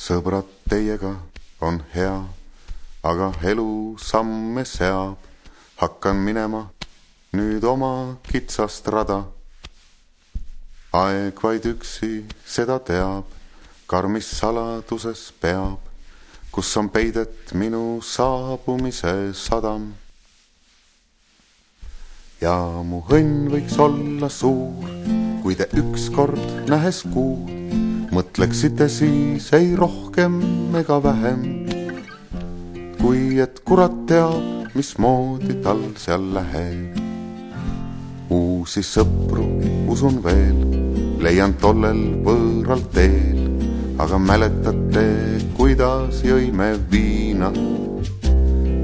sõbrad, teiega on hea, aga elu samme seab. Hakkan minema nüüd oma kitsast rada. Aeg vaid üksi seda teab, karmis saladuses peab, kus on peidet minu saabumise sadam. Ja mu õnn võiks olla suur, kui te ükskord nähes kuud mõtleksite siis ei rohkem ega vähem, kui et kurat teab, mismoodi tal seal läheb. Uusi sõpru usun veel, leian tollel võõral teel, aga mäletate, kuidas jõime viina,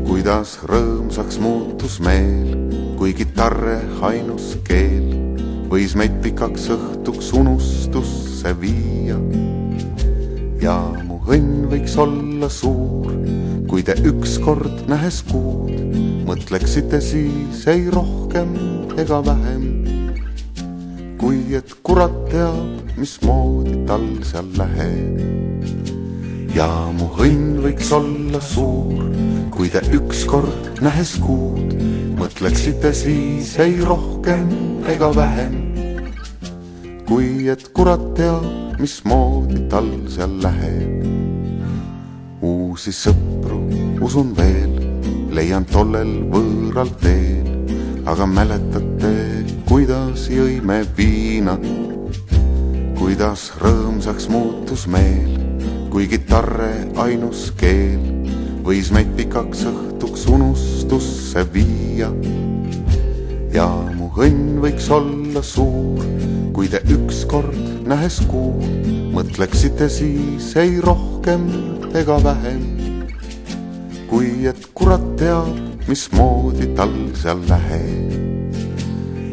kuidas rõõmsaks muutus meel, kui kitarre ainus keel võis meid pikaks õhtuks unustusse viia. Ja mu õnn võiks olla suur, kui te ükskord nähes kuud mõtleksite siis ei rohkem ega vähem, kui et kurat teab, mismoodi tal seal läheb. Ja mu õnn võiks olla suur, kui te ükskord nähes kuud mõtleksite siis ei rohkem ega vähem, kui et kurat teab, mismoodi tal seal läheb. Uusi sõpru usun veel, leian tollel võõral teel, aga mäletate, kuidas jõime viina, kuidas rõõmsaks muutus meel, kui kitarre ainus keel võis meid pikaks õhtuks unustusse viia. Ja mu õnn võiks olla suur, kui te ükskord nähes kuud mõtleksite siis ei rohkem ega vähem, kui et kurat teab, mismoodi tal seal läheb.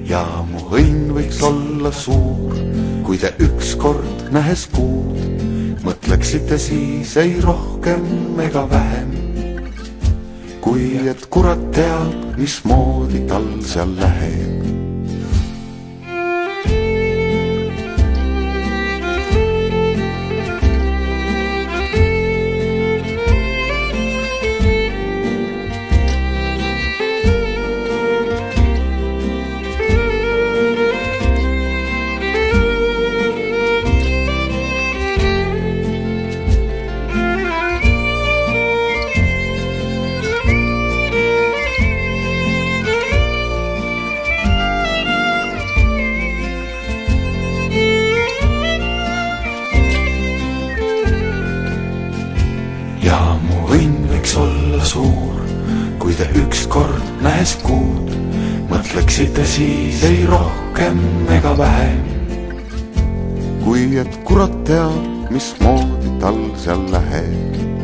Ja mu õnn võiks olla suur, kui te ükskord nähes kuud mõtleksite siis ei rohkem ega vähem, kui et kurat teab, mismoodi tal seal läheb. Ja mu õnn võiks olla suur, kui te ükskord nähes kuud mõtleksite siis ei rohkem ega vähem, kui et kurat teab, mismoodi tal seal läheb.